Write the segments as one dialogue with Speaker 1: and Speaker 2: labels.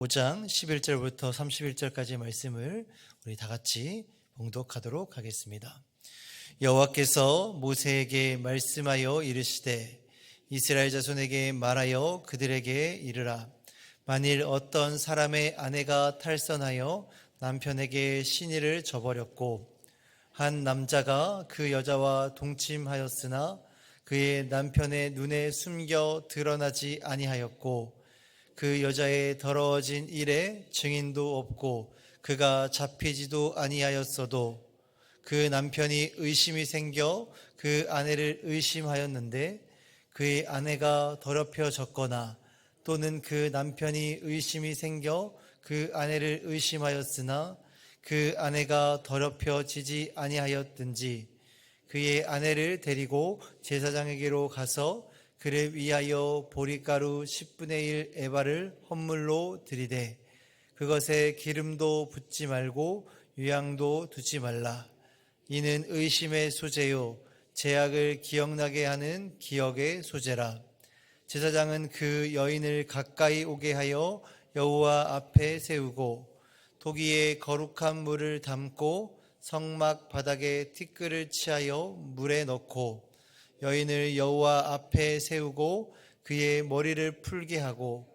Speaker 1: 5장 11절부터 31절까지의 말씀을 우리 다 같이 봉독하도록 하겠습니다. 여호와께서 모세에게 말씀하여 이르시되 이스라엘 자손에게 말하여 그들에게 이르라. 만일 어떤 사람의 아내가 탈선하여 남편에게 신의를 저버렸고 한 남자가 그 여자와 동침하였으나 그의 남편의 눈에 숨겨 드러나지 아니하였고 그 여자의 더러워진 일에 증인도 없고 그가 잡히지도 아니하였어도 그 남편이 의심이 생겨 그 아내를 의심하였는데 그의 아내가 더럽혀졌거나 또는 그 남편이 의심이 생겨 그 아내를 의심하였으나 그 아내가 더럽혀지지 아니하였든지 그의 아내를 데리고 제사장에게로 가서 그를 위하여 보리가루 10분의 1 에바를 헌물로 드리되 그것에 기름도 붓지 말고 유향도 두지 말라. 이는 의심의 소재요 죄악을 기억나게 하는 기억의 소재라. 제사장은 그 여인을 가까이 오게 하여 여호와 앞에 세우고 토기에 거룩한 물을 담고 성막 바닥에 티끌을 치하여 물에 넣고 여인을 여호와 앞에 세우고 그의 머리를 풀게 하고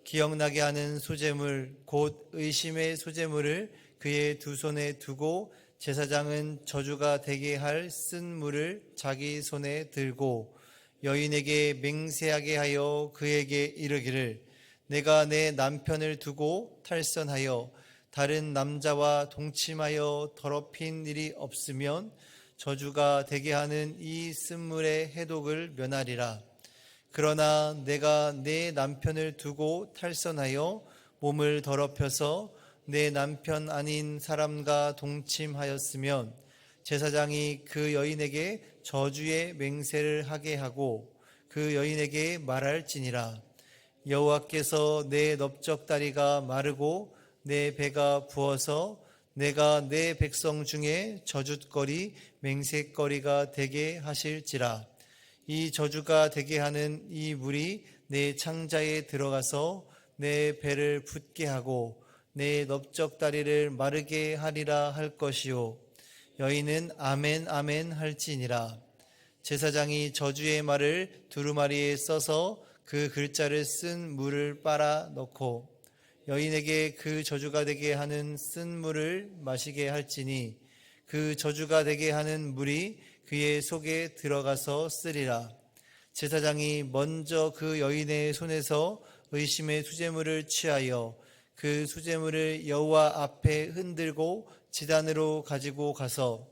Speaker 1: 기억나게 하는 소재물 곧 의심의 소재물을 그의 두 손에 두고 제사장은 저주가 되게 할 쓴 물을 자기 손에 들고 여인에게 맹세하게 하여 그에게 이르기를 내가 내 남편을 두고 탈선하여 다른 남자와 동침하여 더럽힌 일이 없으면 저주가 되게 하는 이 쓴물의 해독을 면하리라. 그러나 내가 내 남편을 두고 탈선하여 몸을 더럽혀서 내 남편 아닌 사람과 동침하였으면 제사장이 그 여인에게 저주의 맹세를 하게 하고 그 여인에게 말할지니라. 여호와께서 내 넓적다리가 마르고 내 배가 부어서 내가 내 백성 중에 저주거리 맹세거리가 되게 하실지라. 이 저주가 되게 하는 이 물이 내 창자에 들어가서 내 배를 붓게 하고 내 넓적다리를 마르게 하리라 할 것이요 여인은 아멘 아멘 할지니라. 제사장이 저주의 말을 두루마리에 써서 그 글자를 쓴 물을 빨아 넣고 여인에게 그 저주가 되게 하는 쓴 물을 마시게 할지니 그 저주가 되게 하는 물이 그의 속에 들어가서 쓰리라. 제사장이 먼저 그 여인의 손에서 의심의 수제물을 취하여 그 수제물을 여호와 앞에 흔들고 지단으로 가지고 가서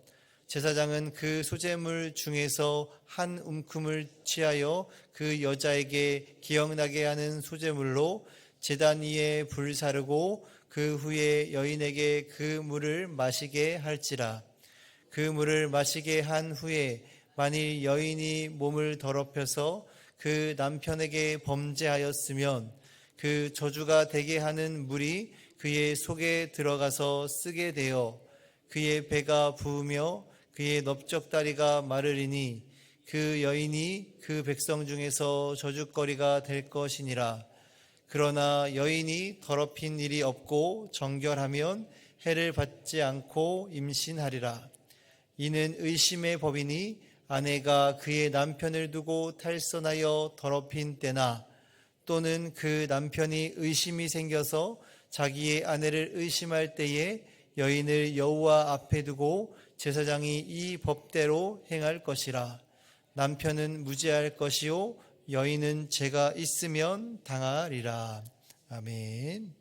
Speaker 1: 제사장은 그 수제물 중에서 한 움큼을 취하여 그 여자에게 기억나게 하는 수제물로 제단 위에 불 사르고 그 후에 여인에게 그 물을 마시게 할지라. 그 물을 마시게 한 후에 만일 여인이 몸을 더럽혀서 그 남편에게 범죄하였으면 그 저주가 되게 하는 물이 그의 속에 들어가서 쓰게 되어 그의 배가 부으며 그의 넓적다리가 마르리니 그 여인이 그 백성 중에서 저주거리가 될 것이니라. 그러나 여인이 더럽힌 일이 없고 정결하면 해를 받지 않고 임신하리라. 이는 의심의 법이니 아내가 그의 남편을 두고 탈선하여 더럽힌 때나 또는 그 남편이 의심이 생겨서 자기의 아내를 의심할 때에 여인을 여호와 앞에 두고 제사장이 이 법대로 행할 것이라. 남편은 무죄할 것이요 여인은 죄가 있으면 당하리라. 아멘.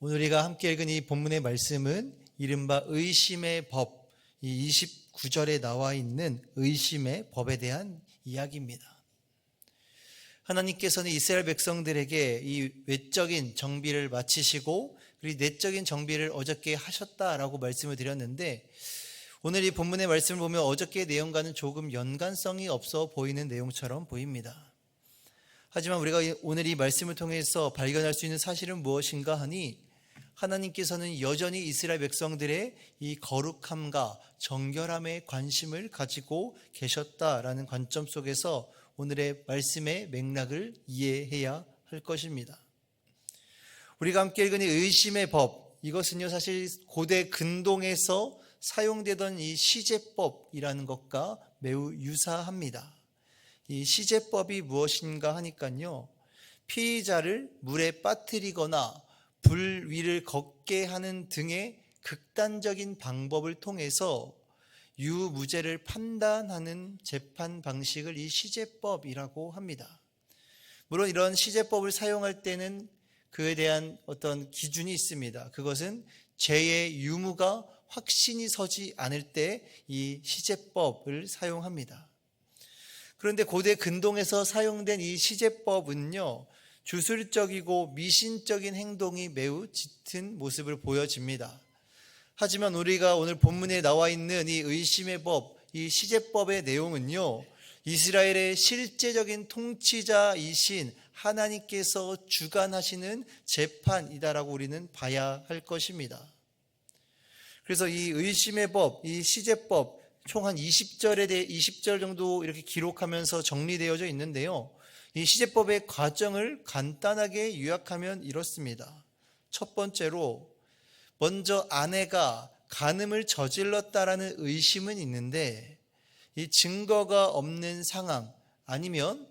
Speaker 1: 오늘 우리가 함께 읽은 이 본문의 말씀은 이른바 의심의 법, 이 29절에 나와 있는 의심의 법에 대한 이야기입니다. 하나님께서는 이스라엘 백성들에게 이 외적인 정비를 마치시고 그리고 내적인 정비를 어저께 하셨다라고 말씀을 드렸는데 오늘 이 본문의 말씀을 보면 어저께의 내용과는 조금 연관성이 없어 보이는 내용처럼 보입니다. 하지만 우리가 오늘 이 말씀을 통해서 발견할 수 있는 사실은 무엇인가 하니 하나님께서는 여전히 이스라엘 백성들의 이 거룩함과 정결함에 관심을 가지고 계셨다라는 관점 속에서 오늘의 말씀의 맥락을 이해해야 할 것입니다. 우리가 함께 읽은 이 의심의 법, 이것은요 사실 고대 근동에서 사용되던 이 시제법이라는 것과 매우 유사합니다. 이 시제법이 무엇인가 하니까요, 피의자를 물에 빠뜨리거나 불 위를 걷게 하는 등의 극단적인 방법을 통해서 유무죄를 판단하는 재판 방식을 이 시제법이라고 합니다. 물론 이런 시제법을 사용할 때는 그에 대한 어떤 기준이 있습니다. 그것은 죄의 유무가 확신이 서지 않을 때 이 시제법을 사용합니다. 그런데 고대 근동에서 사용된 이 시제법은요, 주술적이고 미신적인 행동이 매우 짙은 모습을 보여집니다. 하지만 우리가 오늘 본문에 나와 있는 이 의심의 법, 이 시제법의 내용은요, 이스라엘의 실제적인 통치자이신 하나님께서 주관하시는 재판이다라고 우리는 봐야 할 것입니다. 그래서 이 의심의 법, 이 시제법 총 한 20절 정도 이렇게 기록하면서 정리되어져 있는데요, 이 시제법의 과정을 간단하게 요약하면 이렇습니다. 첫 번째로, 먼저 아내가 간음을 저질렀다라는 의심은 있는데 이 증거가 없는 상황, 아니면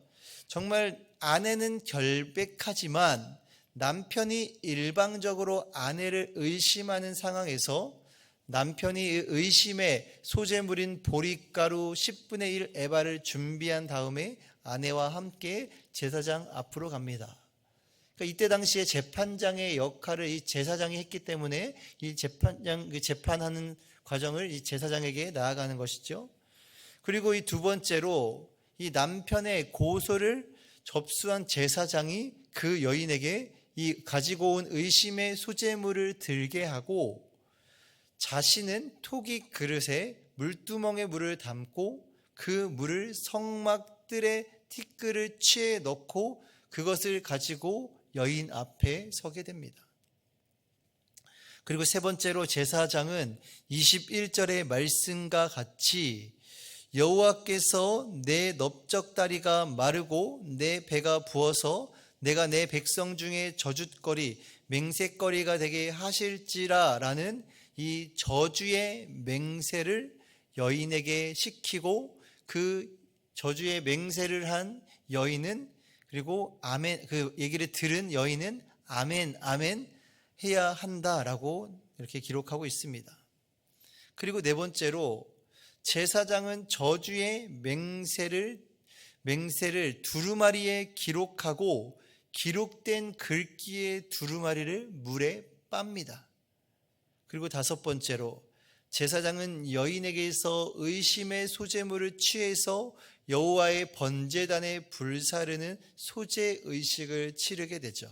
Speaker 1: 정말 아내는 결백하지만 남편이 일방적으로 아내를 의심하는 상황에서 남편이 의심의 소재물인 보리가루 10분의 1 에바를 준비한 다음에 아내와 함께 제사장 앞으로 갑니다. 그러니까 이때 당시에 재판장의 역할을 이 제사장이 했기 때문에 이 재판하는 과정을 이 제사장에게 나아가는 것이죠. 그리고 이 두 번째로, 이 남편의 고소를 접수한 제사장이 그 여인에게 이 가지고 온 의심의 소재물을 들게 하고 자신은 토기 그릇에 물두멍에 물을 담고 그 물을 성막들의 티끌을 취해 넣고 그것을 가지고 여인 앞에 서게 됩니다. 그리고 세 번째로, 제사장은 21절의 말씀과 같이 여호와께서 내 넓적다리가 마르고 내 배가 부어서 내가 내 백성 중에 저주거리 맹세거리가 되게 하실지라 라는 이 저주의 맹세를 여인에게 시키고, 그 저주의 맹세를 한 여인은, 그리고 아멘, 그 얘기를 들은 여인은 아멘 아멘 해야 한다라고 이렇게 기록하고 있습니다. 그리고 네 번째로, 제사장은 저주의 맹세를 두루마리에 기록하고 기록된 글귀의 두루마리를 물에 빱니다. 그리고 다섯 번째로, 제사장은 여인에게서 의심의 소재물을 취해서 여호와의 번제단에 불사르는 소제의식을 치르게 되죠.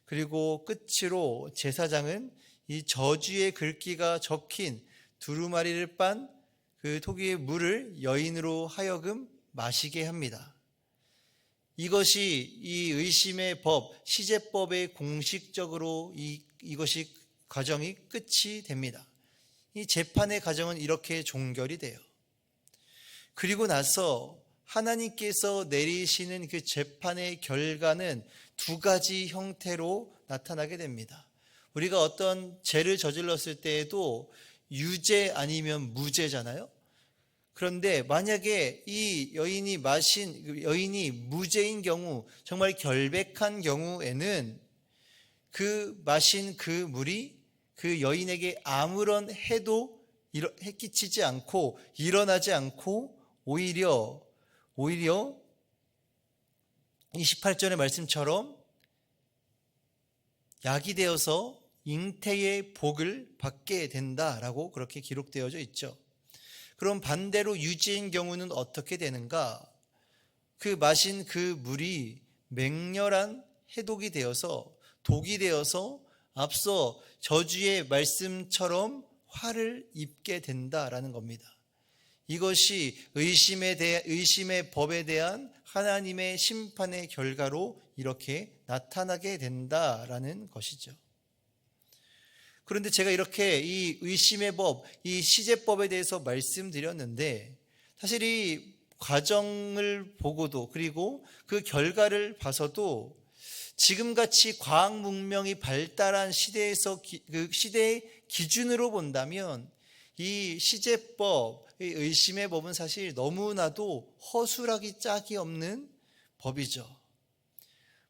Speaker 1: 그리고 끝으로 제사장은 이 저주의 글귀가 적힌 두루마리를 빤 그 토기의 물을 여인으로 하여금 마시게 합니다. 이것이 이 의심의 법, 시제법의 공식적으로 이것이 과정이 끝이 됩니다. 이 재판의 과정은 이렇게 종결이 돼요. 그리고 나서 하나님께서 내리시는 그 재판의 결과는 두 가지 형태로 나타나게 됩니다. 우리가 어떤 죄를 저질렀을 때에도 유죄 아니면 무죄잖아요. 그런데 만약에 이 여인이 무죄인 경우, 정말 결백한 경우에는 그 마신 그 물이 그 여인에게 아무런 해도 끼치지 않고 일어나지 않고 오히려 28절의 말씀처럼 약이 되어서 잉태의 복을 받게 된다라고 그렇게 기록되어져 있죠. 그럼 반대로 유죄인 경우는 어떻게 되는가? 그 마신 그 물이 맹렬한 해독이 되어서, 독이 되어서 앞서 저주의 말씀처럼 화를 입게 된다라는 겁니다. 이것이 의심의 법에 대한 하나님의 심판의 결과로 이렇게 나타나게 된다라는 것이죠. 그런데 제가 이렇게 이 의심의 법, 이 시제법에 대해서 말씀드렸는데, 사실 이 과정을 보고도, 그리고 그 결과를 봐서도 지금같이 과학 문명이 발달한 시대에서 그 시대의 기준으로 본다면 이 시제법, 의심의 법은 사실 너무나도 허술하기 짝이 없는 법이죠.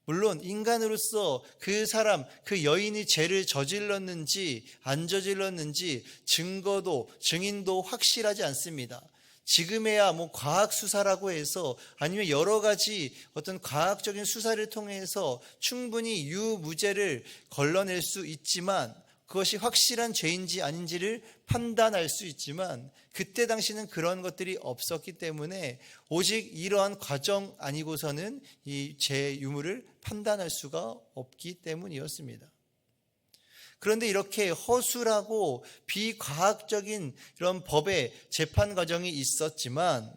Speaker 1: 물론 인간으로서 그 사람, 그 여인이 죄를 저질렀는지 안 저질렀는지 증거도 증인도 확실하지 않습니다. 지금에야 과학 수사라고 해서 아니면 여러 가지 어떤 과학적인 수사를 통해서 충분히 유무죄를 걸러낼 수 있지만, 그것이 확실한 죄인지 아닌지를 판단할 수 있지만, 그때 당시는 그런 것들이 없었기 때문에 오직 이러한 과정 아니고서는 이 죄 유무를 판단할 수가 없기 때문이었습니다. 그런데 이렇게 허술하고 비과학적인 이런 법의 재판 과정이 있었지만,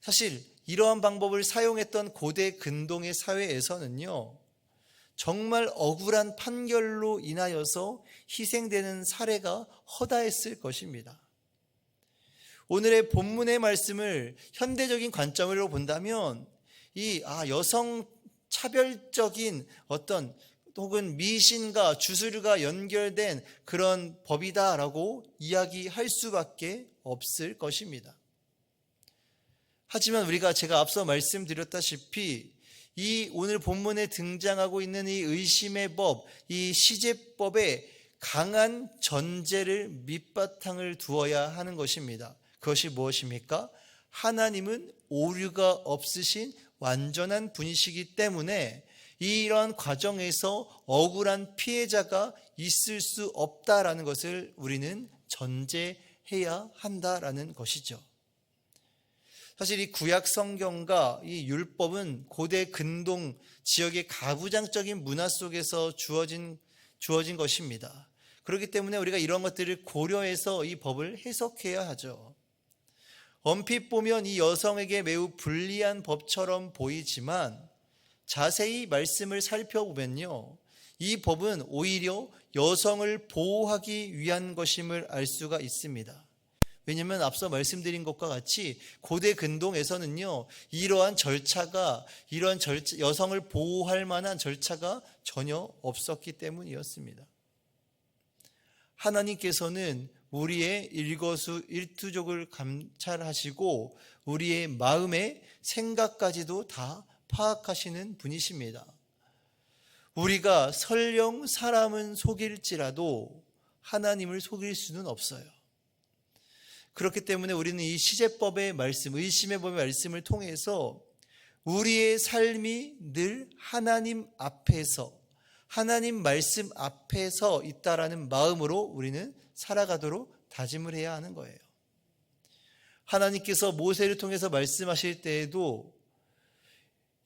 Speaker 1: 사실 이러한 방법을 사용했던 고대 근동의 사회에서는요, 정말 억울한 판결로 인하여서 희생되는 사례가 허다했을 것입니다. 오늘의 본문의 말씀을 현대적인 관점으로 본다면 이 여성 차별적인 어떤 혹은 미신과 주술과 연결된 그런 법이다라고 이야기할 수밖에 없을 것입니다. 하지만 제가 앞서 말씀드렸다시피 이 오늘 본문에 등장하고 있는 이 의심의 법, 이 시제법에 강한 전제를 밑바탕을 두어야 하는 것입니다. 그것이 무엇입니까? 하나님은 오류가 없으신 완전한 분이시기 때문에 이런 과정에서 억울한 피해자가 있을 수 없다라는 것을 우리는 전제해야 한다라는 것이죠. 사실 이 구약 성경과 이 율법은 고대 근동 지역의 가부장적인 문화 속에서 주어진 것입니다. 그렇기 때문에 우리가 이런 것들을 고려해서 이 법을 해석해야 하죠. 얼핏 보면 이 여성에게 매우 불리한 법처럼 보이지만 자세히 말씀을 살펴보면요, 이 법은 오히려 여성을 보호하기 위한 것임을 알 수가 있습니다. 왜냐하면 앞서 말씀드린 것과 같이 고대 근동에서는요, 이러한 여성을 보호할 만한 절차가 전혀 없었기 때문이었습니다. 하나님께서는 우리의 일거수일투족을 감찰하시고 우리의 마음의 생각까지도 다 파악하시는 분이십니다. 우리가 설령 사람은 속일지라도 하나님을 속일 수는 없어요. 그렇기 때문에 우리는 이 시제법의 말씀, 의심의 법의 말씀을 통해서 우리의 삶이 늘 하나님 앞에서, 하나님 말씀 앞에서 있다라는 마음으로 우리는 살아가도록 다짐을 해야 하는 거예요. 하나님께서 모세를 통해서 말씀하실 때에도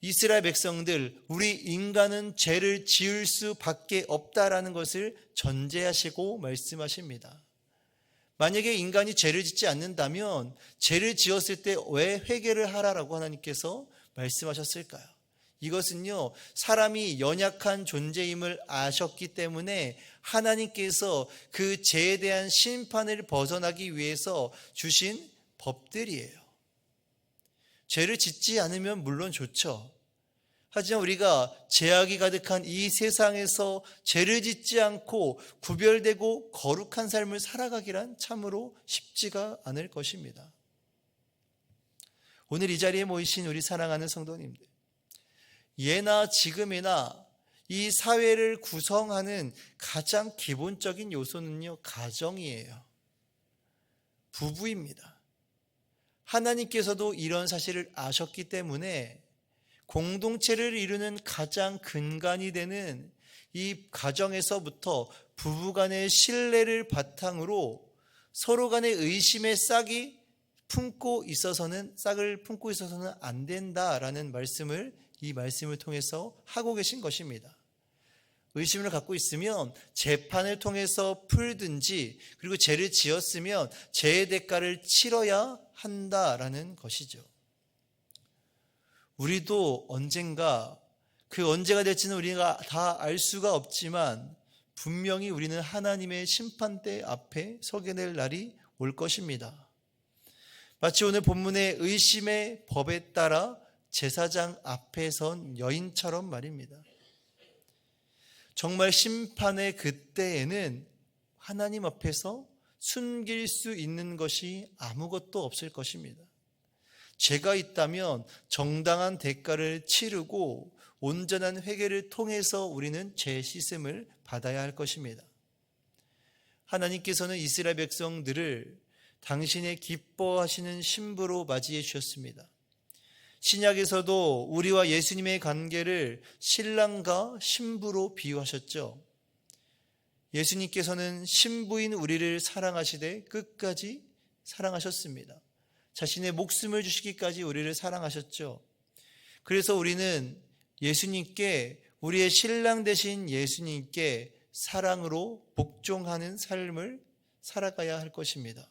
Speaker 1: 이스라엘 백성들, 우리 인간은 죄를 지을 수밖에 없다라는 것을 전제하시고 말씀하십니다. 만약에 인간이 죄를 짓지 않는다면 죄를 지었을 때 왜 회개를 하라라고 하나님께서 말씀하셨을까요? 이것은요, 사람이 연약한 존재임을 아셨기 때문에 하나님께서 그 죄에 대한 심판을 벗어나기 위해서 주신 법들이에요. 죄를 짓지 않으면 물론 좋죠. 하지만 우리가 죄악이 가득한 이 세상에서 죄를 짓지 않고 구별되고 거룩한 삶을 살아가기란 참으로 쉽지가 않을 것입니다. 오늘 이 자리에 모이신 우리 사랑하는 성도님들, 예나 지금이나 이 사회를 구성하는 가장 기본적인 요소는요, 가정이에요. 부부입니다. 하나님께서도 이런 사실을 아셨기 때문에 공동체를 이루는 가장 근간이 되는 이 가정에서부터 부부간의 신뢰를 바탕으로 서로 간의 의심의 싹을 품고 있어서는 안 된다라는 말씀을 이 말씀을 통해서 하고 계신 것입니다. 의심을 갖고 있으면 재판을 통해서 풀든지, 그리고 죄를 지었으면 죄의 대가를 치러야 한다라는 것이죠. 우리도 언젠가, 그 언제가 될지는 우리가 다 알 수가 없지만 분명히 우리는 하나님의 심판대 앞에 서게 될 날이 올 것입니다. 마치 오늘 본문의 의심의 법에 따라 제사장 앞에 선 여인처럼 말입니다. 정말 심판의 그때에는 하나님 앞에서 숨길 수 있는 것이 아무것도 없을 것입니다. 죄가 있다면 정당한 대가를 치르고 온전한 회개를 통해서 우리는 죄 씻음을 받아야 할 것입니다. 하나님께서는 이스라엘 백성들을 당신의 기뻐하시는 신부로 맞이해 주셨습니다. 신약에서도 우리와 예수님의 관계를 신랑과 신부로 비유하셨죠. 예수님께서는 신부인 우리를 사랑하시되 끝까지 사랑하셨습니다. 자신의 목숨을 주시기까지 우리를 사랑하셨죠. 그래서 우리는 예수님께, 우리의 신랑 되신 예수님께 사랑으로 복종하는 삶을 살아가야 할 것입니다.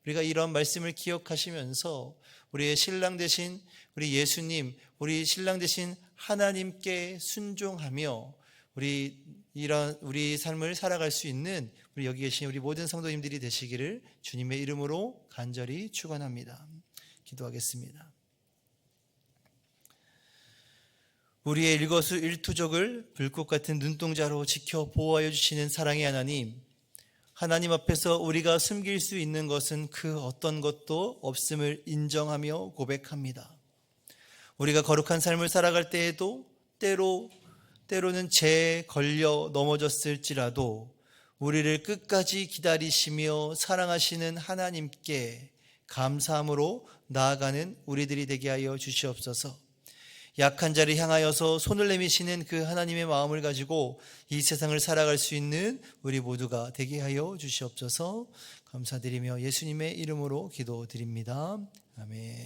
Speaker 1: 우리가 이런 말씀을 기억하시면서 우리의 신랑 되신 우리 예수님, 우리 신랑 되신 하나님께 순종하며 우리 삶을 살아갈 수 있는 우리 여기 계신 우리 모든 성도님들이 되시기를 주님의 이름으로 간절히 축원합니다. 기도하겠습니다. 우리의 일거수일투족을 불꽃 같은 눈동자로 지켜 보호하여 주시는 사랑의 하나님, 하나님 앞에서 우리가 숨길 수 있는 것은 그 어떤 것도 없음을 인정하며 고백합니다. 우리가 거룩한 삶을 살아갈 때에도 때로는 죄에 걸려 넘어졌을지라도 우리를 끝까지 기다리시며 사랑하시는 하나님께 감사함으로 나아가는 우리들이 되게 하여 주시옵소서. 약한 자를 향하여서 손을 내미시는 그 하나님의 마음을 가지고 이 세상을 살아갈 수 있는 우리 모두가 되게 하여 주시옵소서. 감사드리며 예수님의 이름으로 기도드립니다. 아멘.